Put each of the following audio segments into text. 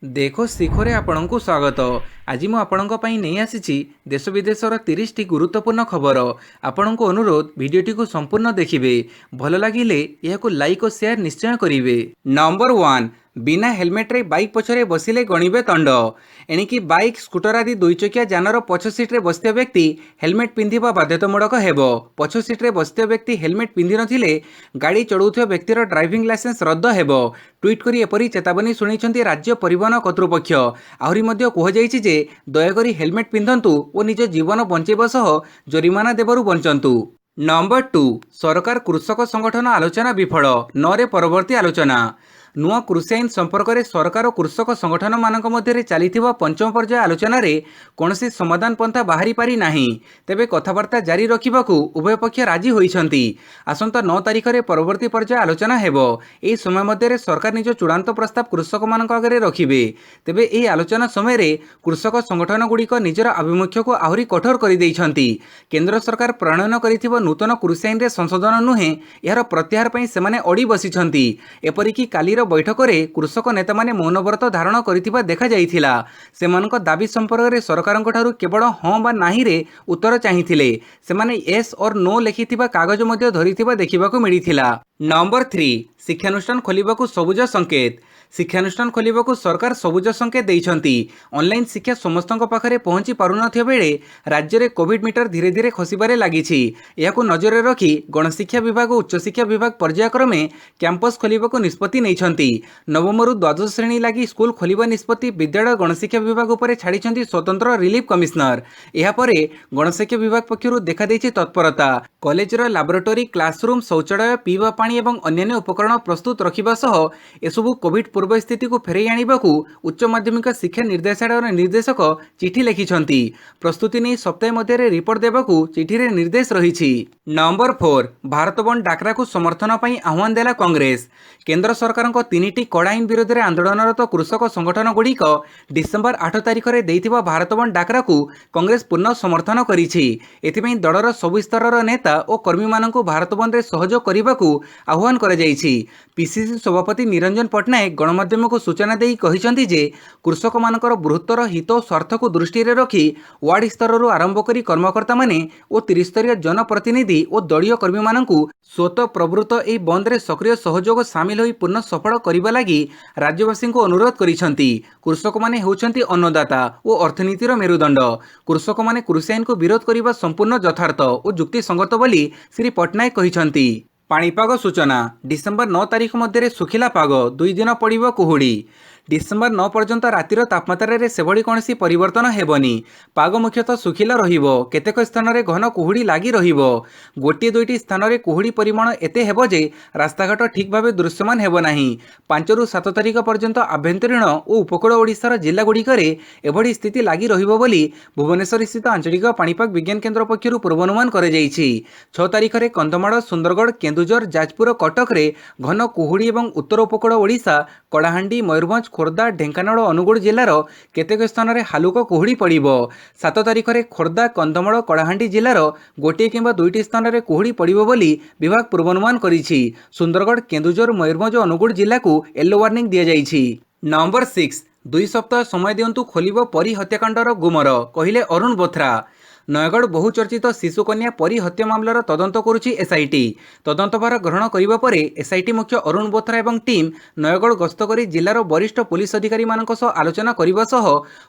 देखो शिखरे आपणଙ୍କୁ स्वागत। आज मु आपणଙ୍କ ପାଇଁ ନେଇ ଆସିଛି देश विदेशर 30 ଟି गुरुत्वपूर्ण खबर। आपणଙ୍କୁ अनुरोध भिडियोटी को संपूर्ण देखिए। भल लगिले यह लाइक और शेयर निश्चय करेंगे। नंबर 1, बिना हेलमेट रे बाइक पछरे बसिले गणिबे दंड। एणिकी बाइक स्कूटर आदि दुई चकिया जानर पछ सीट्रे बसते व्यक्ति हेलमेट पिंधिबा बाध्यतामूलक हेबो। पछ सीट्रे बसते व्यक्ति हेलमेट पिंधि नथिले गाड़ी चलाउथिबा व्यक्तिर ड्राइविंग लाइसेंस रद्द हेबो। ट्वीट करी एपरी चेतावनी शुणिछन्ती राज्य परिवहन कर्तृपक्ष। आहुरी मध्य कुहाଯାଇଛି जे दयाकरी हेलमेट पिंधन्तु और निज जीवन बंचेबा सह जरिमाना देबारु बंचन्तु। नंबर 2, सरकार कृषक संगठन आलोचना विफल, नरे परवर्ती आलोचना। नुआ कृषि आईन संपर्क में सरकार और कृषक संगठन मानक मध्य चलिथिबा पंचम पर्याय आलोचना रे कौनसी समाधान पंथा बाहरी पारि नाही। तेबे कथबार्ता जारी रखिबाकू उभय पक्ष राजी होइछन्ती। आसंता 9 तारिख रे परवर्ती पर्याय आलोचना हेबो। एही समय मध्य सरकार निज चूड़ांत प्रस्ताव कृषक मानक आगे रखिबे। तेबे एही आलोचना समय रे कृषक संगठन गुड़िक निजर आभिमुख्य को आहुरी कठोर कर दैछन्ती। केंद्र सरकार प्रणयन करिथिबा नूतन कृषि आईन रे संशोधन नुहे यार प्रत्याहार पई सेमाने अड़ी बसिछन्ती। एपरिकी काली बैठक में कृषक नेता माने मौनव्रत धारण करिथिबा देखा जाइथिला। सेमानक दाबी संपर्क में सरकारक ठारू केवल हाँ बा नाही रे उत्तर चाहिथिले। सेमाने येस और नो लिखिथिबा कागज मध्य धरिथिबा देखिबाकू मिलिथिला। नंबर 3, शिक्षानुष्ठान खोलिबाकू सबुज संकेत। शिक्षानुष्ठान खोलिबाकू सरकार सबुज संकेत देइछन्ती। ऑनलाइन शिक्षा समस्तक पाखरे पहुंची पारुनथिबा बेले राज्य में कोविड मीटर धीरे धीरे खसिबारे लागिछि। एहाकू नजर रखी गणशिक्षा विभाग और उच्च शिक्षा विभाग पर्यायक्रमे कैंपस खोलिबाकू निष्पत्ति नेइछन्ती। नवम रु द्वादश श्रेणी लगी स्कूल खोलिबा निष्पत्ति विद्यालय गणशिक्षा विभाग उपरे छाड़िछन्ती स्वतंत्र रिलीफ कमिश्नर। एहापरे गणशिक्षा विभाग पक्षरु देखा देइछि तत्परता। कॉलेजर लैबोरेटरी, क्लासरूम, शौचालय, पीवा पानी एवं अन्य उपकरण प्रस्तुत रखिबा सह एसबु कोविड पूर्व स्थिति को फेरई आनिबाकू उच्च माध्यमिक शिक्षा निर्देशालय निर्देशक चिठी लिखिछन्ती। प्रस्तुति नहीं सप्ताह मध्य रिपोर्ट देबाकू चिठी रे निर्देश रहिछि। नंबर 4, भारत बंद डाकरा को समर्थन पई आह्वान देला कांग्रेस। केंद्र सरकार को 3टी कड़ा आईन विरोध में आंदोलनरत कृषक संगठन गुड़िक डिसेम्बर 8 तारिख में देइथिबा भारत बंद डाकरा को कांग्रेस पूर्ण समर्थन करिछि। एथिपई दलर सबु स्तरर नेता और कर्मी मानकु भारत बंद रे सहयोग करबाकू आह्वान करा जाइछि। पीसीसी सभापति निरंजन पट्टनायक गणमाध्यम को सूचना देई कहिसंती जे कृषक मानकर बृहत्तर हित और स्वार्थ को दृष्टि रे रखी वार्ड स्तर आरंभ करी कर्मकर्ता माने और त्रिस्तरीय जनप्रतिनिधि और दलीय कर्मी मानकु स्वतः प्रवृत्त एही बंद रे सक्रिय सहयोग सामिल होई पूर्ण सफल करिबा लागि राज्यवासी को अनुरोध करिसंती। कृषक माने हेउचंती अन्नदाता और अर्थनीतिर मेरुदंड। कृषक माने कृषि आईन को विरोध करिबा संपूर्ण यथार्थ और युक्ति संगत बोली श्री पट्टनायक कहिसंती। पाणीपाग सूचना। डिसेम्बर 9 तारिख मध्य सुखिला पाग, 2 दिन पड़िबो कुहुड़ी। डिसेम्बर 9 पर्यंत रातिर तापमात्रा रे सेभली कौनसी परिवर्तन हेबनी। पाग मुख्यतः सुखिला रहिबो। केतेक स्थान रे घन कुहुड़ी लागी रहिबो। गोटे दुईटी स्थान रे कुहुड़ी परिमाण एते हेबो जे रास्ताघाट ठीक भावे दृश्यमान हेबो नाही। 5 रु 7 तारिख पर्यंत आभ्यंतरीण और उपकूल ओडिशार जिला गुड़िकरे एभली स्थिति लागी रहिबो बोली भुवनेश्वर स्थित आंचलिक पाणीपाग विज्ञान केन्द्र पक्षरु पूर्वानुमान करे जाइछि। 6 तारिख रे कंधमाल, सुंदरगढ़, केन्दुझर, जाजपुर, कटक रे घन कुहुड़ी एवं उत्तर उपकूल ओडिशा, कलाहांडी, मयूरभंज, खोर्धा, ढेंकानाल, अनुगुल जिलार केतेक स्थान रे हालुक कुहुड़ी पड़िबो। 7 तारिख रे खोर्धा, कंधमाल, कलाहांडी जिलार गोटे किंबा दुईटी स्थान रे कुहुड़ी पड़िबो बोली विभाग पूर्वानुमान करिछि। सुंदरगढ़, केन्दुझर, मयूरभंज और अनुगुल जिला को येलो वार्निंग दिया जाइछि। नंबर 6, 2 सप्ताह समय दियंतु खोलिबो परी हत्याकांडर गुमर, कहिले अरुण बोथ्रा। नयगढ़ बहुचर्चित शिशुकन्या परी हत्या मामलार तदंत करुछि एसआईटी। तदंतभार ग्रहण करिबा परे एसआईटी मुख्य अरुण बोथ्रा एवं टीम नयगढ़ गस्त करी जिलार वरिष्ठ पुलिस अधिकारी मानक सह आलोचना करिबा सह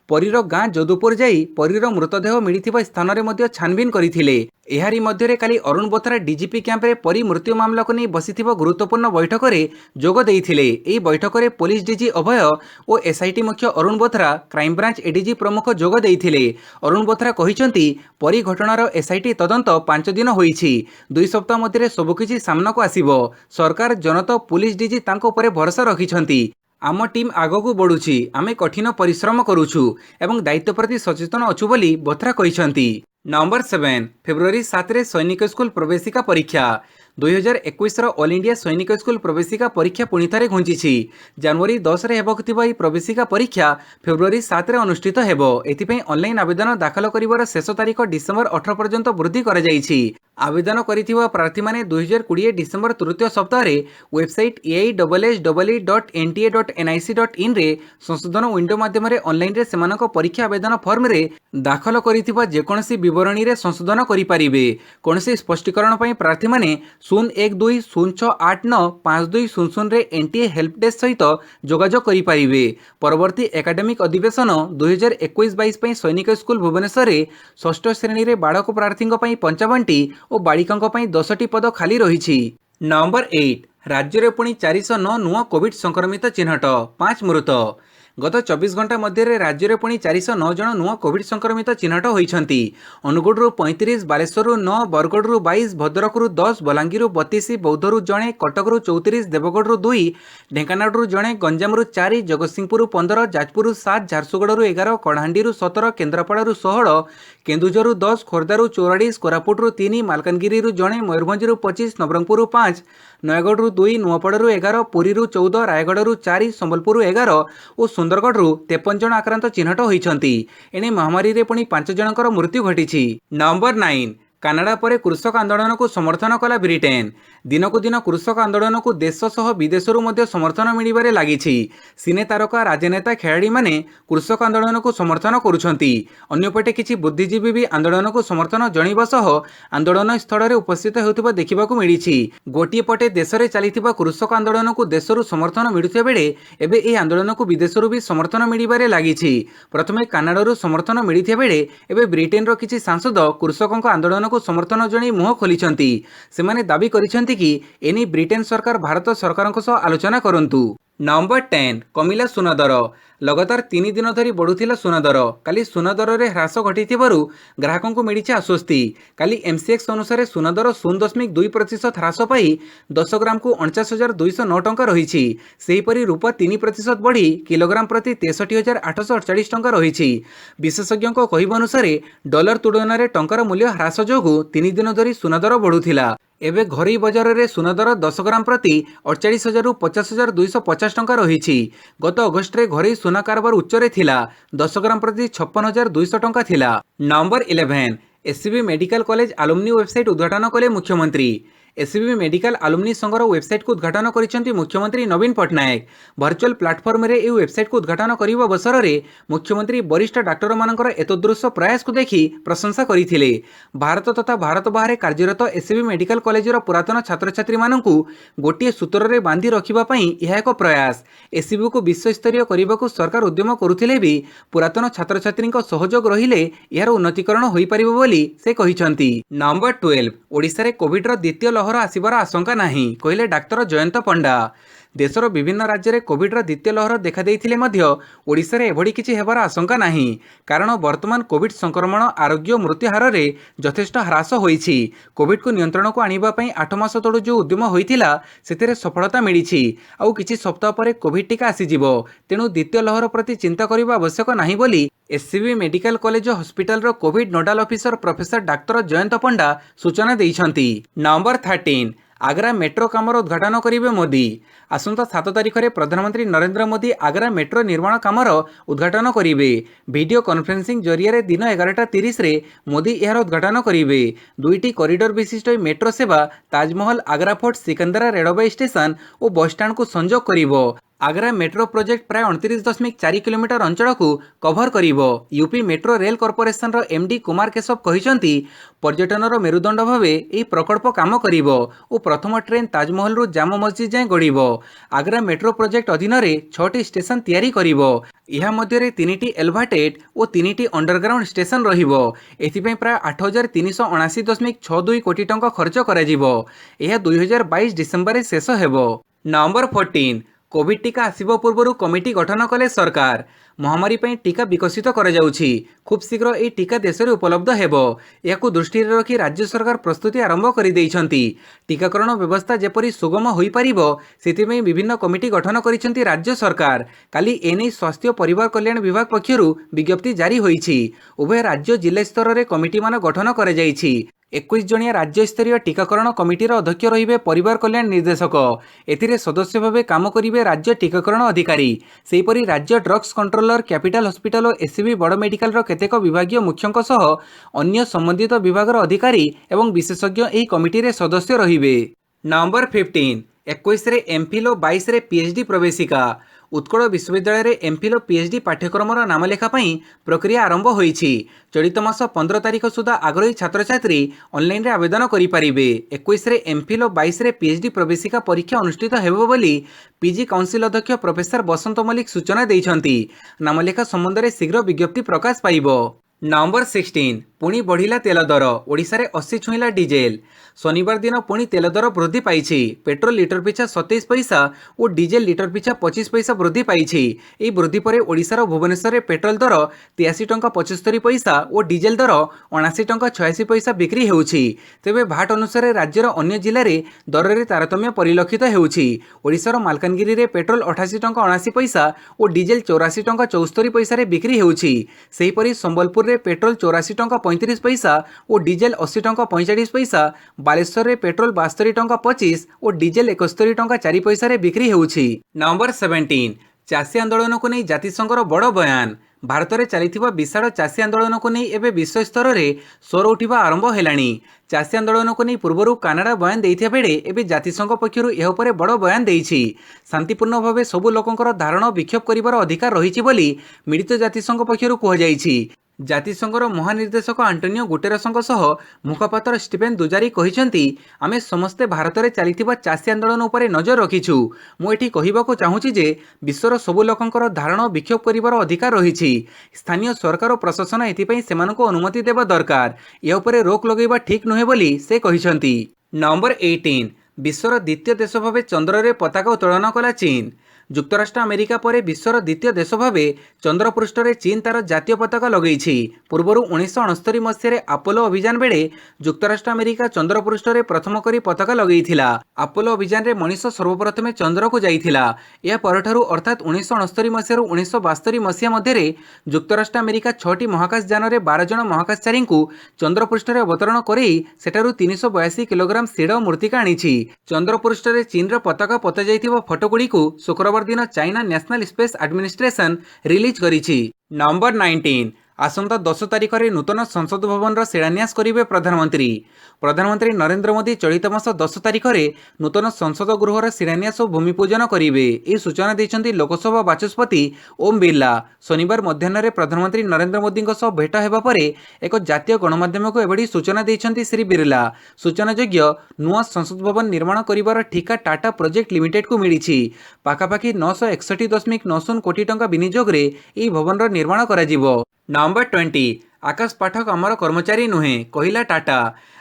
परीर गाँ जोधपुर जाई परीर मृतदेह मिलिथिबा स्थान रे मध्य छानबीन करिथिले। एहारी मध्यरे काली अरुण बोथ्रा डीजीपी कैंप रे परी मृत्यु मामला को नहीं बसिथिबा गुरुत्वपूर्ण बैठक रे जोग देइथिले। एही बैठक रे पुलिस डीजी अभय और एसआईटी मुख्य Arun Bothra, crime branch ADG प्रमुख जोग देइथिले। अरुण बोथ्रा कहिसंती परी घटनार एसआईटी तदंत 5 दिन होइछि। 2 सप्ताह मध्य सबकिछि सामना को आसिबो। सरकार, जनता, पुलिस डीजी तांको उपरे भरोसा रखिछंती। आम टीम आगकू बढ़ुछि, आमे कठिन परिश्रम करूछु एवं दायित्व प्रति सचेतन अछु बोली बोथ्रा कहिसंती। नंबर 7, फेब्रुआरी 7 रे सैनिक स्कूल प्रवेशिका परीक्षा। 2021 ଅଲ୍ ଇଣ୍ଡିଆ ସୈନିକ ସ୍କୁଲ ପ୍ରବେଶିକା ପରୀକ୍ଷା ପୁଣି ଥରେ ଘୁଞ୍ଚିଛି। ଜାନୁଆରୀ 10ରେ ହେବାକୁ ଥିବା ଏହି ପ୍ରବେଶିକା ପରୀକ୍ଷା ଫେବୃଆରୀ 7ରେ ଅନୁଷ୍ଠିତ ହେବ। ଏଥିପାଇଁ ଅନଲାଇନ୍ ଆବେଦନ ଦାଖଲ କରିବାର ଶେଷ ତାରିଖ ଡିସେମ୍ବର 18 ପର୍ଯ୍ୟନ୍ତ ବୃଦ୍ଧି କରାଯାଇଛି। ଆବେଦନ କରିଥିବା ପ୍ରାର୍ଥୀମାନେ 2020 ଡିସେମ୍ବର ତୃତୀୟ ସପ୍ତାହରେ ୱେବସାଇଟ୍ eie.nta.nic.in ରେ ସଂଶୋଧନ ୱିଣ୍ଡୋ ମାଧ୍ୟମରେ ଅନଲାଇନରେ ସେମାନଙ୍କ ପରୀକ୍ଷା ଆବେଦନ ଫର୍ମରେ ଦାଖଲ କରିଥିବା ଯେକୌଣସି ବିବରଣୀରେ ସଂଶୋଧନ କରିପାରିବେ। କୌଣସି ସ୍ପଷ୍ଟୀକରଣ ପାଇଁ ପ୍ରାର୍ଥୀମାନେ 012068952200 ରେ ଏନ୍ଟିଏ ହେଲ୍ପ ଡେସ୍କ ସହିତ ଯୋଗାଯୋଗ କରିପାରିବେ। ପରବର୍ତ୍ତୀ ଏକାଡେମିକ୍ ଅଧିବେଶନ 2021-22 ପାଇଁ ସୈନିକ ସ୍କୁଲ ଭୁବନେଶ୍ୱରରେ ଷଷ୍ଠ ଶ୍ରେଣୀରେ ବାଳକ ପ୍ରାର୍ଥୀଙ୍କ ପାଇଁ 55ଟି ଓ ବାଳିକାଙ୍କ ପାଇଁ 10ଟି ପଦ ଖାଲି ରହିଛି। ନମ୍ବର 8 ରାଜ୍ୟରେ ପୁଣି 409 ନୂଆ କୋଭିଡ ସଂକ୍ରମିତ ଚିହ୍ନଟ, 5 ମୃତ। ଗତ 24 ଘଣ୍ଟା ମଧ୍ୟରେ ରାଜ୍ୟରେ ପୁଣି 409 ଜଣ ନୂଆ କୋଭିଡ ସଂକ୍ରମିତ ଚିହ୍ନଟ ହୋଇଛନ୍ତି। ଅନୁଗୁଳରୁ 35, ବାଲେଶ୍ୱରରୁ 9, ବରଗଡ଼ରୁ 22, ଭଦ୍ରକରୁ 10, ବଲାଙ୍ଗୀରରୁ 32, ବୌଦ୍ଧରୁ ଜଣେ, କଟକରୁ 34, ଦେବଗଡ଼ରୁ 2, ଢେଙ୍କାନାଳରୁ ଜଣେ, ଗଞ୍ଜାମରୁ 4, ଜଗତସିଂହପୁରରୁ 15, ଯାଜପୁରରୁ 7, ଝାରସୁଗୁଡ଼ାରୁ 11, କଳାହାଣ୍ଡିରୁ 17, କେନ୍ଦ୍ରାପଡ଼ାରୁ 16, କେନ୍ଦୁଝରରୁ 10, ଖୋର୍ଦ୍ଧାରୁ 44, କୋରାପୁଟରୁ 3, ମାଲକାନଗିରିରୁ ଜଣେ, ମୟୂରଭଞ୍ଜରୁ 25, ନବରଙ୍ଗପୁରରୁ 5, ନୟାଗଡ଼ରୁ 2, ନୂଆପଡ଼ାରୁ 11, ପୁରୀରୁ 14, ରାୟଗଡ଼ରୁ 4, ସମ୍ବଲପୁରରୁ 11 ଓ ସୁନ୍ଦରଗଡ଼ରୁ 53 ଜଣ ଆକ୍ରାନ୍ତ ଚିହ୍ନଟ ହୋଇଛନ୍ତି। ଏଣେ ମହାମାରୀରେ ପୁଣି 5 ଜଣଙ୍କର ମୃତ୍ୟୁ ଘଟିଛି। ନମ୍ବର 9 କାନାଡା ପରେ କୃଷକ ଆନ୍ଦୋଳନକୁ ସମର୍ଥନ କଲା ବ୍ରିଟେନ୍। ଦିନକୁ ଦିନ କୃଷକ ଆନ୍ଦୋଳନକୁ ଦେଶ ସହ ବିଦେଶରୁ ମଧ୍ୟ ସମର୍ଥନ ମିଳିବାରେ ଲାଗିଛି। ସିନେ ତାରକା, ରାଜନେତା, ଖେଳାଳିମାନେ କୃଷକ ଆନ୍ଦୋଳନକୁ ସମର୍ଥନ କରୁଛନ୍ତି। ଅନ୍ୟପଟେ କିଛି ବୁଦ୍ଧିଜୀବୀ ବି ଆନ୍ଦୋଳନକୁ ସମର୍ଥନ ଜଣାଇବା ସହ ଆନ୍ଦୋଳନ ସ୍ଥଳରେ ଉପସ୍ଥିତ ହେଉଥିବା ଦେଖିବାକୁ ମିଳିଛି। ଗୋଟିଏ ପଟେ ଦେଶରେ ଚାଲିଥିବା କୃଷକ ଆନ୍ଦୋଳନକୁ ଦେଶରୁ ସମର୍ଥନ ମିଳୁଥିବା ବେଳେ ଏବେ ଏହି ଆନ୍ଦୋଳନକୁ ବିଦେଶରୁ ବି ସମର୍ଥନ ମିଳିବାରେ ଲାଗିଛି। ପ୍ରଥମେ କାନାଡାରୁ ସମର୍ଥନ ମିଳିଥିବା ବେଳେ ଏବେ ବ୍ରିଟେନର କିଛି ସାଂସଦ କୃଷକଙ୍କ ଆନ୍ଦୋଳନ ସମର୍ଥନ ଜଣାଇ ମୁହଁ ଖୋଲିଛନ୍ତି। ସେମାନେ ଦାବି କରିଛନ୍ତି କି ଏନେଇ ବ୍ରିଟେନ ସରକାର ଭାରତ ସରକାରଙ୍କ ସହ ଆଲୋଚନା କରନ୍ତୁ। ନମ୍ବର 10 କମିଲା ସୁନା ଦର। ଲଗାତାର 3 ଦିନ ଧରି ବଢ଼ୁଥିଲା ସୁନା ଦର। କାଲି ସୁନା ଦରରେ ହ୍ରାସ ଘଟିଥିବାରୁ ଗ୍ରାହକଙ୍କୁ ମିଳିଛି ଆଶ୍ୱସ୍ତି। କାଲି MCX ଅନୁସାରେ ସୁନା ଦର 0.2% ହ୍ରାସ ପାଇ 10 ଗ୍ରାମକୁ 49,209 ଟଙ୍କା ରହିଛି। ସେହିପରି ରୂପା 3% ବଢ଼ି କିଲୋଗ୍ରାମ ପ୍ରତି 63,848 ଟଙ୍କା ରହିଛି। ବିଶେଷଜ୍ଞଙ୍କ କହିବା ଅନୁସାରେ ଡଲାର ତୁଳନାରେ ଟଙ୍କାର ମୂଲ୍ୟ ହ୍ରାସ ଯୋଗୁଁ 3 ଦିନ ଧରି ସୁନା ଦର ବଢ଼ୁଥିଲା। ଏବେ ଘରୋଇ ବଜାରରେ ସୁନା ଦର 10 ଗ୍ରାମ ପ୍ରତି 48,000ରୁ 50,250 ଟଙ୍କା ରହିଛି। ଗତ ଅଗଷ୍ଟରେ ଘରୋଇ ସୁନା କାରବାର ଉଚ୍ଚରେ ଥିଲା। 10 ଗ୍ରାମ ପ୍ରତି 56,200 ଟଙ୍କା ଥିଲା। Number 11 SCB medical college alumni website ଉଦ୍ଘାଟନ କଲେ ମୁଖ୍ୟମନ୍ତ୍ରୀ। SCB ମେଡିକାଲ ଆଲୁମିନି ସଂଘର ୱେବସାଇଟ୍କୁ ଉଦ୍ଘାଟନ କରିଛନ୍ତି ମୁଖ୍ୟମନ୍ତ୍ରୀ ନବୀନ ପଟ୍ଟନାୟକ। ଭର୍ଚୁଆଲ ପ୍ଲାଟଫର୍ମରେ ଏହି ୱେବସାଇଟ୍କୁ ଉଦ୍ଘାଟନ କରିବା ଅବସରରେ ମୁଖ୍ୟମନ୍ତ୍ରୀ ବରିଷ୍ଠ ଡାକ୍ତରମାନଙ୍କର ଏତଦୃଶ ପ୍ରୟାସକୁ ଦେଖି ପ୍ରଶଂସା କରିଥିଲେ। ଭାରତ ତଥା ଭାରତ ବାହାରେ କାର୍ଯ୍ୟରତ SCB ମେଡିକାଲ କଲେଜର ପୁରାତନ ଛାତ୍ରଛାତ୍ରୀମାନଙ୍କୁ ଗୋଟିଏ ସୂତ୍ରରେ ବାନ୍ଧି ରଖିବା ପାଇଁ ଏହା ଏକ ପ୍ରୟାସ। SCBକୁ ବିଶ୍ୱସ୍ତରୀୟ କରିବାକୁ ସରକାର ଉଦ୍ୟମ କରୁଥିଲେ ବି ପୁରାତନ ଛାତ୍ରଛାତ୍ରୀଙ୍କ ସହଯୋଗ ରହିଲେ ଏହାର ଉନ୍ନତିକରଣ ହୋଇପାରିବ ବୋଲି ସେ କହିଛନ୍ତି। ନମ୍ବର 12 ଓଡ଼ିଶାରେ କୋଭିଡର ଦ୍ୱିତୀୟ ଲହର ଆସିବାର ଆଶଙ୍କା ନାହିଁ, କହିଲେ ଡାକ୍ତର ଜୟନ୍ତ ପଣ୍ଡା। ଦେଶର ବିଭିନ୍ନ ରାଜ୍ୟରେ କୋଭିଡର ଦ୍ୱିତୀୟ ଲହର ଦେଖାଦେଇଥିଲେ ମଧ୍ୟ ଓଡ଼ିଶାରେ ଏଭଳି କିଛି ହେବାର ଆଶଙ୍କା ନାହିଁ। କାରଣ ବର୍ତ୍ତମାନ କୋଭିଡ ସଂକ୍ରମଣ, ଆରୋଗ୍ୟ, ମୃତ୍ୟୁ ହାରରେ ଯଥେଷ୍ଟ ହ୍ରାସ ହୋଇଛି। କୋଭିଡକୁ ନିୟନ୍ତ୍ରଣକୁ ଆଣିବା ପାଇଁ 8 ମାସ ତଳୁ ଯେଉଁ ଉଦ୍ୟମ ହୋଇଥିଲା ସେଥିରେ ସଫଳତା ମିଳିଛି। ଆଉ କିଛି ସପ୍ତାହ ପରେ କୋଭିଡ ଟିକା ଆସିଯିବ। ତେଣୁ ଦ୍ୱିତୀୟ ଲହର ପ୍ରତି ଚିନ୍ତା କରିବା ଆବଶ୍ୟକ ନାହିଁ ବୋଲି SCB ମେଡିକାଲ କଲେଜ ହସ୍ପିଟାଲର କୋଭିଡ ନୋଡାଲ ଅଫିସର ପ୍ରଫେସର ଡାକ୍ତର ଜୟନ୍ତ ପଣ୍ଡା ସୂଚନା ଦେଇଛନ୍ତି। ନମ୍ବର 13 ଆଗ୍ରା ମେଟ୍ରୋ କାମର ଉଦ୍ଘାଟନ କରିବେ ମୋଦି। ଆସନ୍ତା 7 ତାରିଖରେ ପ୍ରଧାନମନ୍ତ୍ରୀ ନରେନ୍ଦ୍ର ମୋଦି ଆଗ୍ରା ମେଟ୍ରୋ ନିର୍ମାଣ କାମର ଉଦ୍ଘାଟନ କରିବେ। ଭିଡିଓ କନଫରେନ୍ସିଂ ଜରିଆରେ ଦିନ 11:30ରେ ମୋଦି ଏହାର ଉଦ୍ଘାଟନ କରିବେ। 2ଟି କରିଡର ବିଶିଷ୍ଟ ଏହି ମେଟ୍ରୋ ସେବା Taj Mahal, Agra fort, Sikandra railway station ଓ ବସଷ୍ଟାଣ୍ଡକୁ ସଂଯୋଗ କରିବ। ଆଗ୍ରା ମେଟ୍ରୋ ପ୍ରୋଜେକ୍ଟ ପ୍ରାୟ 29.4 କିଲୋମିଟର ଅଞ୍ଚଳକୁ କଭର କରିବ। ୟୁପି ମେଟ୍ରୋ ରେଲ କର୍ପୋରେସନର MD କୁମାର କେଶବ କହିଛନ୍ତି, ପର୍ଯ୍ୟଟନର ମେରୁଦଣ୍ଡ ଭାବେ ଏହି ପ୍ରକଳ୍ପ କାମ କରିବ ଓ ପ୍ରଥମ ଟ୍ରେନ୍ ତାଜମହଲରୁ ଜାମା ମସଜିଦ ଯାଏଁ ଗଡ଼ିବ। ଆଗ୍ରା ମେଟ୍ରୋ ପ୍ରୋଜେକ୍ଟ ଅଧୀନରେ 6ଟି ଷ୍ଟେସନ ତିଆରି କରିବ। ଏହା ମଧ୍ୟରେ 3ଟି ଏଲଭାଟେଡ୍ ଓ 3ଟି ଅଣ୍ଡରଗ୍ରାଉଣ୍ଡ ଷ୍ଟେସନ ରହିବ। ଏଥିପାଇଁ ପ୍ରାୟ 8,379.62 କୋଟି ଟଙ୍କା ଖର୍ଚ୍ଚ କରାଯିବ। ଏହା 2022 ଡିସେମ୍ବରରେ ଶେଷ ହେବ। ନମ୍ବର 14 କୋଭିଡ ଟିକା ଆସିବା ପୂର୍ବରୁ କମିଟି ଗଠନ କଲେ ସରକାର। ମହାମାରୀ ପାଇଁ ଟିକା ବିକଶିତ କରାଯାଉଛି। ଖୁବ୍ ଶୀଘ୍ର ଏହି ଟିକା ଦେଶରେ ଉପଲବ୍ଧ ହେବ। ଏହାକୁ ଦୃଷ୍ଟିରେ ରଖି ରାଜ୍ୟ ସରକାର ପ୍ରସ୍ତୁତି ଆରମ୍ଭ କରିଦେଇଛନ୍ତି। ଟିକାକରଣ ବ୍ୟବସ୍ଥା ଯେପରି ସୁଗମ ହୋଇପାରିବ ସେଥିପାଇଁ ବିଭିନ୍ନ କମିଟି ଗଠନ କରିଛନ୍ତି ରାଜ୍ୟ ସରକାର। କାଲି ଏନେଇ ସ୍ୱାସ୍ଥ୍ୟ ପରିବାର କଲ୍ୟାଣ ବିଭାଗ ପକ୍ଷରୁ ବିଜ୍ଞପ୍ତି ଜାରି ହୋଇଛି। ଉଭୟ ରାଜ୍ୟ ଜିଲ୍ଲା ସ୍ତରରେ କମିଟିମାନ ଗଠନ କରାଯାଇଛି। 21 जणिया राज्यस्तरीय टीकाकरण कमिटीर अध्यक्ष रहिबे परिवार कल्याण निर्देशक। एथिरे सदस्य भावे काम करिवे राज्य टीकाकरण अधिकारी। सेहीपरि राज्य ड्रग्स कंट्रोलर, कैपिटल हॉस्पिटल और एससीबी बड़ मेडिकल केतेक विभागीय मुख्यंक सह अन्य संबंधित विभागर अधिकारी एवं विशेषज्ञ एही कमिटी रे सदस्य रहिबे। नंबर 15 21 रे एमफिल और 22 रे पीएचडी प्रवेशिका। उत्कल विश्वविद्यालय रे एमफिल और पीएचडी पाठ्यक्रम नामलेखा प्रक्रिया आरंभ होईछि। चलित मास 15 तारिख सुधा आग्रही छात्र छात्री ऑनलाइन रे आवेदन करि परिबे। 21 रे एमफिल और 22 रे पीएचडी प्रवेशिका परीक्षा अनुष्ठित हेबो बोली पीजी काउंसिल अध्यक्ष प्रोफेसर बसंत मल्लिक सूचना दैछंती। नामलेखा संबंध में शीघ्र विज्ञप्ति प्रकाश पाइबो। नंबर 16 पुणी बढ़िला तेल दर। ओडिशा रे 80 छुईला डीजेल। शनिवार दिन पुणी तेल दर वृद्धि पाइछि। पेट्रोल लिटर पिछा 27 पैसा और डीजेल लिटर पिछा 25 पैसा वृद्धि पाइछि। एही वृद्धि परे ओडिशार भुवनेश्वर रे पेट्रोल दर 83 टंका 75 पैसा और डीजेल दर 79 टंका 86 पैसा बिक्री हेउछि। तेबे भाट अनुसार राज्यर अन्य जिल्ला रे दर रे तारतम्य परिलक्षित हेउछि। ओडिशार मालकानगिरी रे पेट्रोल 88 टंका 79 पैसा और डीजेल 84 टंका 74 पैसा रे बिक्री हेउछि। सेहीपरि संबलपुर रे पेट्रोल 84 टंका 35 पैसा और डीजेल 80 टंका 45 पैसा। बालेश्वर रे पेट्रोल 72 टंका 25 और डीजेल 71 टंका 4 पैसा रे बिक्री हेउछि। नंबर 17 चाषी आंदोलन को नहीं जातिसंघर बड़ बयान। भारत में चलता विशाल चाषी आंदोलन को नहीं एवं विश्व स्तर में स्वर उठा आरंभ है। चाषी आंदोलन को नहीं पूर्व कानाडा बयान देता बेले एवं जातिसंघ पक्षर यह बड़ बयान देछि। शांतिपूर्ण भाव सबू लोकंर धारण विक्षोभ कर अधिकार रही मिलित जातिसंघ पक्षर कहुଯାଇଛି। जातिसंघर महानिर्देशक आंटोनियो गुटेरसंग सह मुखपात्र स्टीफेन दुजारी कहिसेंती आमे समस्ते भारत में चलता चाषी आंदोलन उपर नजर रखिछु। मुझे कहवाक चाहूँगी जे विश्वर सबू लोकंर धारण विक्षोभ कर अधिकार रही। स्थानीय सरकार और प्रशासन एथिपाई सेमानकु अनुमति देवा दरकार। यह उपर रोक लगेवा ठीक नुहे बोली से कहिसेंती। नंबर 18 विश्वर द्वितीय देश भाव चंद्र रे पताका उत्तोलन कला चीन। जुक्तराष्ट्र अमेरिका पर विश्वर द्वितीय देश भाव चंद्रपृष्ठ में चीन तार जातीय पताका लगेछि। पूर्व 1969 मसीह आपोलो अभियान बेले जुक्तराष्ट्र अमेरिका चंद्रपृष्ठ में प्रथम करी पताका लगेइथिला। आपोलो अभियान रे मनीष सर्वप्रथम चंद्र को जाइथिला। या परठारु अर्थात 1969 मसीह 1972 मसीह मध्य जुक्तराष्ट्र अमेरिका 6टी महाकाश यान रे 12 जन महाकाशचारी को चंद्रपृष्ठ में अवतरण कर 382 किलोग्राम सिड मूर्तिका आनिछि। चंद्रपृष्ठ में चीन पताका पता जाइथिबा फोटोगुड़ी को शुक्रवार दिन China national space administration release करिछि। नंबर 19 आसंता 10 तारिख में नूतन संसद भवन शिलान्यास करेंगे प्रधानमंत्री। प्रधानमंत्री नरेंद्र मोदी चलित मास 10 तारिख में नूतन संसद गृहर शिलान्यास और भूमिपूजन करेंगे। यह सूचना देते लोकसभा बाचस्पति ओम बिरला। शनिवार मध्याह्न प्रधानमंत्री नरेंद्र मोदी भेट होगा पर एक जातीय गणमाध्यम को एभली सूचना देते श्री बिरला। सूचनायोग्य नुआ संसद भवन निर्माण कर ठिका टाटा प्रोजेक्ट लिमिटेड को मिली। पाखापाखि 961.90 कोटी टंका विनियोग रे यह भवन निर्माण करा। नंबर 20 आकाश पाठक आमर कर्मचारी नुहे कहिला टाटा।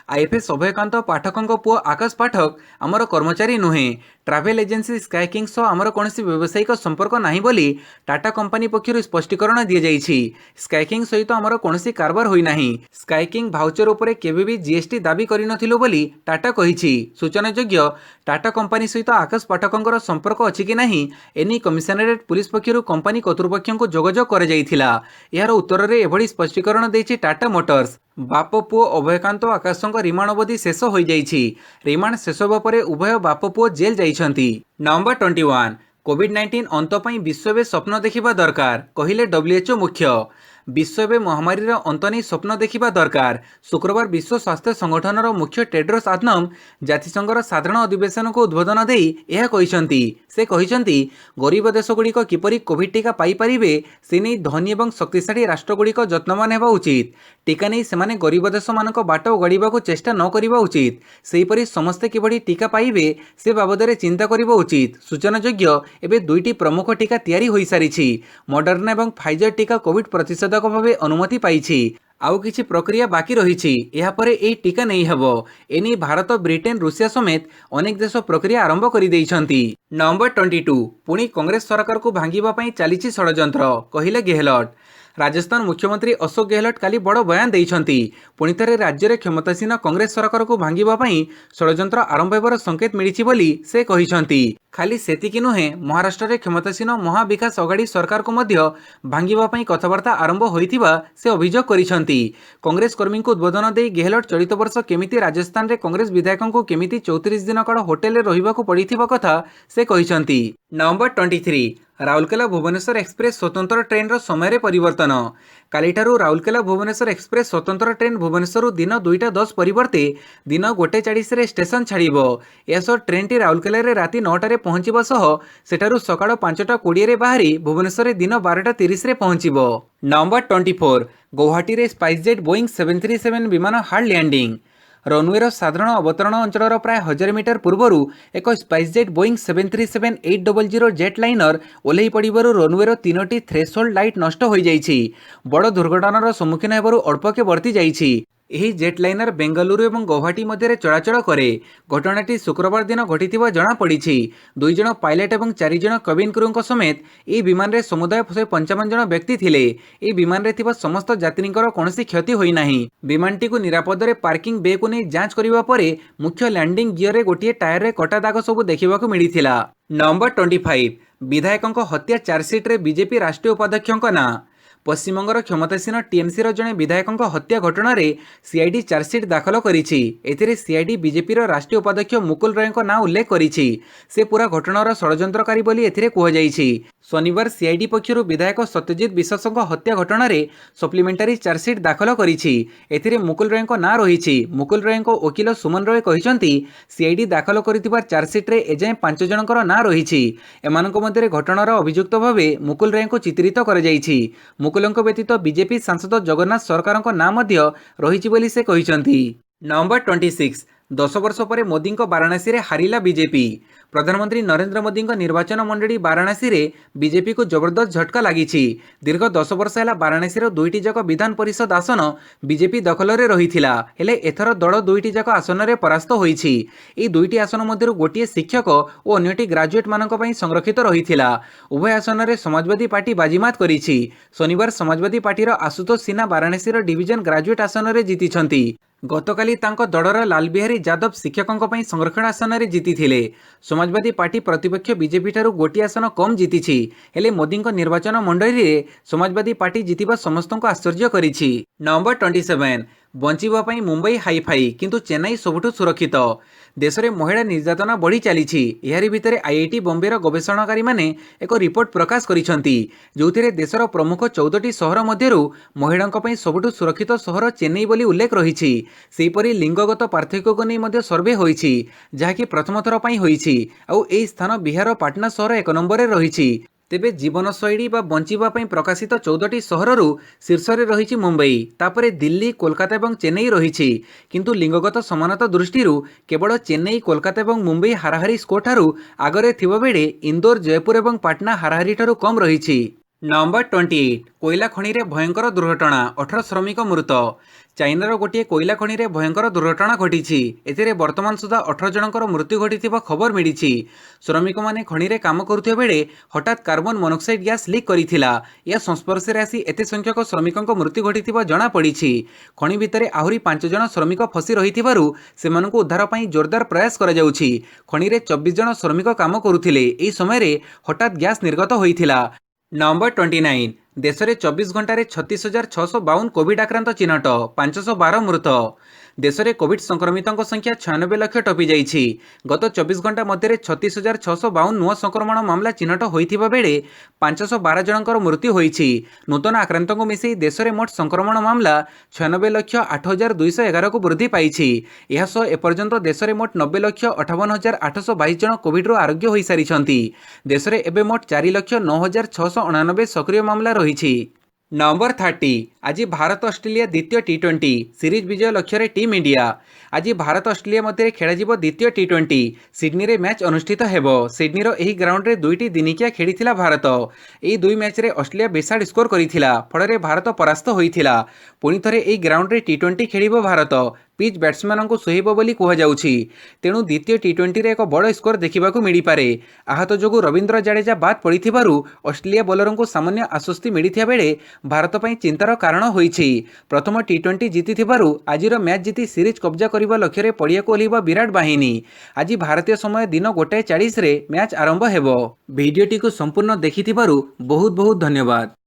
आईएफएस अभयकांत पाठकों पुओ आकाश पाठक आमर कर्मचारी नुहे। ट्रावेल एजेंसी स्काई किंग सह आमर कौन व्यावसायिक संपर्क नहीं बोली टाटा कंपनी पक्षर स्पष्टीकरण दी जाइछि। स्काई किंग सहित आमर कौन कारबार होई नाही। स्काई किंग भाउचर उपरे केबे भी जीएसटी दाबी करिनथिलु बोली टाटा कहिछि। सूचनायोग्य टाटा कंपनी सहित आकाश पाठकों संपर्क अछि कि नहीं एनी कमिशनरेट पुलिस पक्षर कंपनी कर्तृपक्ष को जोगाजोग कर जाइथिला। यार उत्तर रे एभली स्पष्टीकरण देछि टाटा मोटर्स। बाप पुओ अभयकांत आकाश रिमांड अवधि शेष हो जाइछि। रिमांड शेष होगा पर उभय बाप पुओ जेल जाइछंती। नंबर 21 कोविड-19 अंत पई विश्व स्वप्न देखिबा दरकार कहिले WHO मुख्य। विश्व महामारी अंत नहीं स्वप्न देखा दरकार। शुक्रवार विश्व स्वास्थ्य संगठन मुख्य टेड्रोस आधनम जातिसंघर साधारण अधिवेशन को उद्बोधन दे यह कहते। से कहते गरीब देशगुड़िक किपरि कोविड टीका पाइपारे से नहीं धनी और शक्तिशाली राष्ट्रगुड़िक जत्नवान होगा उचित। टीका नहीं से गरीब देश मान बाट गड़ाक चेष्टा न करवा उचित। सेहीपरि समस्ते किभଳି टीका पाइबे से बाबद चिंता करवा उचित। सूचनायोग्य एवं 2टी प्रमुख टीका तैयारी हो सारी। मॉडर्ना और फाइजर टीका कोविड प्रतिषेधक भावे अनुमति पाइछि। आउ किछि प्रक्रिया बाकी रही। या परे एही टीका नहीं हेबो। एनी भारत ब्रिटेन रूसिया समेत अनेक देश प्रक्रिया आरंभ कर देइछंती। नंबर 22 पुणी कांग्रेस सरकार को भांगिबा पई चलीछि षडयंत्र कहिले गेहलोत। राजस्थान मुख्यमंत्री अशोक गहलोत काली बड़ बयान देइछंती। पुणी थे राज्य में क्षमतासीन कांग्रेस सरकार को भांगिबा पई षड्यंत्र आरंभ होबार संकेत मिली बोली से कहिसंती। खाली सेतिकी नुहे, महाराष्ट्र में क्षमतासीन महाविकास अगाड़ी सरकार को मध्य भांगिबा पई कथबार्ता आरंभ होइथिबा से अभियोग करिसंती। कांग्रेस कर्मी को उद्बोधन दे गहलोत चलित वर्ष केमिति राजस्थान में कांग्रेस विधायकों को केमिति 34 दिन काल होटेल रे रहिबाकू पड़िथिबा कथा से कहिसंती। नवंबर 23 राउरकेला भुवनेश्वर एक्सप्रेस स्वतंत्र ट्रेन रो समय परिवर्तन। कालीठारू राउरकेला भुवनेश्वर एक्सप्रेस स्वतंत्र ट्रेन भुवनेश्वर दिन 2:10 परिवर्ते दिन 1:40 स्टेशन छाड़िबो। एसो ट्रेन टी राउरकेला रे राति 9 पहुंचीबो सह सेठारू सकाळ 5:20 रे बाहरी भुवनेश्वर दिन 12:30 रे पहुंचीबो। नवंबर 24 गुवाहाटी रे स्पाइसजेट बोइंग 737 विमान हार्ड लैंडिंग। रनवेर साधारण अवतरण अंचल प्राय 1000 मीटर पूर्वर एक स्पाइसजेट बोइंग 737-800 जेट लाइनर ओल्लई पड़ू रनवेर 3टी थ्रेशोल्ड लाइट नष्ट हो जाइछि। बड़ दुर्घटनार सम्मुखीन हेबारु अल्पके वर्ती जाइछि। यही जेट लाइनर बेंगलुरु और गुवाहाटी मध्य चलाचल करे। घटनाटी शुक्रवार दिन घटिथिबा जणा पड़िछि। 2 जण पायलट और 4 जण केबिन क्रू समेत यह विमान रे समुदाय 155 जण व्यक्ति थिले। यह विमान रे थिबा समस्त यात्रींकर कोनोसी क्षति होई नाही। विमानटी को निरापद रे पार्किंग बे को नहीं जांच करिबा परे मुख्य लैंडिंग गियर रे गोटिए टायर रे कटा दाग सब देखिबाकू मिलिथिला। नवंबर 25 विधायकों हत्या चार्जसीट रे बीजेपी राष्ट्रीय उपाध्यक्षों ना। पश्चिमबंगर क्षमतासीन टीएमसी जड़े विधायकों हत्या घटना रे सीआईडी चार्जसीट दाखल करिछि। एथिरे सीआईडी बीजेपी राष्ट्रीय उपाध्यक्ष मुकुल रॉय ना उल्लेख करिछि। से पूरा घटनार षड्यंत्रकारी बोली एथिरे कुहाଯାଇଛି। शनिवार सीआईडी पक्षरु विधायक सत्यजित विश्वासों हत्या घटना रे सप्लीमेंटारी चार्जसीट दाखल करिछि। एथिरे मुकुल रॉय ना रहिछि। मुकुल रॉय वकील सुमन रॉय कहिसंती सीआईडी दाखल करिथिबा चार्जसीट रे एजाय 5 जनकर ना रहिछि। एमानक मध्य घटनार अभियुक्त भावे मुकुल रॉय को चित्रित करा जाइछि। मुकुलंक व्यतीत बीजेपी सांसद जगन्नाथ सरकार नाम रही बोली से कहिसंती। नवंबर 26 10 वर्ष पर मोदी वाराणसी रे हारिला बीजेपी। प्रधानमंत्री नरेंद्र मोदी निर्वाचन मंडली वाराणसी रे बीजेपी को जबरदस्त झटका लगी। दीर्घ 10 वर्ष है वाराणसी 2टी जाक विधान परिषद आसन बीजेपी दखल रे रहिथिला। हेले एथर दल 2टी जाक आसन रे परास्त होईछि। एई 2टी आसन मध्यरु गोटिए शिक्षक और अन्यटी ग्राजुएट मानक पई संरक्षित रहिथिला। उभय आसन रे समाजवादी पार्टी बाजीमात करिछि। शनिवार समाजवादी पार्टीर आशुतोष सिन्हा वाराणसी डिविजन ग्राजुएट आसन रे जीतिछंती। गतकाली तांको दलर लालबिहारी यादव शिक्षकों पर संरक्षण आसन में जीति। समाजवादी पार्टी प्रतिपक्ष बीजेपी ठारू गोटी आसन कम जीति। हेले मोदी निर्वाचन मंडली रे समाजवादी पार्टी जीतिबा समस्त को आश्चर्य करिछि। नवंबर 27 बंचिबा पई मुंबई हाईफाई किंतु चेन्नई सबुठु सुरक्षित। देश में महिला निर्यातना बढ़ी चली। एहारी भितर आईआईटी बॉम्बेर गवेषणाकारी माने एक रिपोर्ट प्रकाश करिसंती जोथिरे देशर प्रमुख 14टी सहर मध्यरु महिलांक पई सबुठु सुरक्षित सहर चेन्नई बोली उल्लेख रहिछि। सेहीपरि लिंगगत पार्थक्य को नहीं मध्य सर्वे होइछि जहाँकि प्रथम थर पई होइछि। आउ एही स्थान बिहार पाटना सहर 1 नंबर रे रहिछि। तेबे जीवनशैली बा बंचिबा पई प्रकाशित 14टी सहररु शीर्ष रे रहिछि मुंबई, तापरे दिल्ली, कोलकाता और चेन्नई रहिछि। किंतु लिंगगत समानता दृष्टि केवल चेन्नई, कोलकाता और मुंबई हाराहारी स्कोर ठारू आगरे थिबा बेले इंदौर, जयपुर और पाटना हाराहारी ठारू कम रहिछि। नवंबर 28 कोयला खनि रे भयंकर दुर्घटना, 18 श्रमिक मृत। चाइनार गोटे कोयला खनि रे भयंकर दुर्घटना घटी। एथिरे वर्तमान सुधा 18 जनकर मृत्यु घटी खबर मिली। श्रमिक माने खनि रे काम करुथिबा बेले हठात कार्बन मोनोक्साइड गैस लीक करिथिला। या संस्पर्श रे आसी एते संख्यक श्रमिकक मृत्यु घटी जणा पड़िछि। खनि भितरे आहुरी 5 जन श्रमिक फसी रहिथिबारु सेमानकु उद्धार पई जोरदार प्रयास करा जाउछि। खनि रे 24 जन श्रमिक काम करुथिले। एही समय रे हठात गैस निर्गत होइथिला। नवंबर 29 देश में 24 घंटे 36,652 कोविड आक्रांत चिन्हट, 512 मृत। देश में कोविड संक्रमितों संख्या 96 लाख टपी जाइछि। गत 24 घंटा मध्य 36,652 नुआ संक्रमण मामला चिन्हट होइथिबा बेले 512 जनकर मृत्यु होइछि। नूतन आक्रांतों को मिसई देश में मोट संक्रमण मामला 96,08,211 को वृद्धि पाइछि। यह सह एपर्यंत देश में मोट 90,58,822 जन कोविड आरोग्य हो सारी। देश में एबे मोट 4,09,689 सक्रिय मामला रही। नवंबर 30 आज भारत ऑस्ट्रेलिया द्वितीय टी20 सीरीज विजय लक्ष्य टीम इंडिया। आज भारत ऑस्ट्रेलिया मध्य खेल द्वितीय टी20 सिडनी रे मैच अनुष्ठित हेबो। सिडनीर एही ग्राउंड रे 2टी दिनिकिया खेलिथिला भारत। एही 2 मैच रे ऑस्ट्रेलिया बेसाड स्कोर करिथिला, फଳରେ भारत परास्त होइथिला। पुणी थरे एही ग्राउंड रे टी20 खेलिबो भारत। ପିଚ୍ ବ୍ୟାଟ୍ସମ୍ୟାନଙ୍କୁ ସୁହାଇବ ବୋଲି କୁହାଯାଉଛି। ତେଣୁ ଦ୍ୱିତୀୟ ଟି20ରେ ଏକ ବଡ଼ ସ୍କୋର ଦେଖିବାକୁ ମିଳିପାରେ। ଆହତ ଯୋଗୁଁ ରବୀନ୍ଦ୍ର ଜାଡେଜା ବାଦ୍ ପଡ଼ିଥିବାରୁ ଅଷ୍ଟ୍ରେଲିଆ ବୋଲରଙ୍କୁ ସାମାନ୍ୟ ଆଶ୍ୱସ୍ତି ମିଳିଥିବା ବେଳେ ଭାରତ ପାଇଁ ଚିନ୍ତାର କାରଣ ହୋଇଛି। ପ୍ରଥମ ଟି20 ଜିତିଥିବାରୁ ଆଜିର ମ୍ୟାଚ୍ ଜିତି ସିରିଜ୍ କବ୍ଜା କରିବା ଲକ୍ଷ୍ୟରେ ପଡ଼ିଆକୁ ଓହ୍ଲାଇବ ବିରାଟ ବାହିନୀ। ଆଜି ଭାରତୀୟ ସମୟ ଦିନ 1:40ରେ ମ୍ୟାଚ୍ ଆରମ୍ଭ ହେବ। ଭିଡିଓଟିକୁ ସମ୍ପୂର୍ଣ୍ଣ ଦେଖିଥିବାରୁ ବହୁତ ବହୁତ ଧନ୍ୟବାଦ।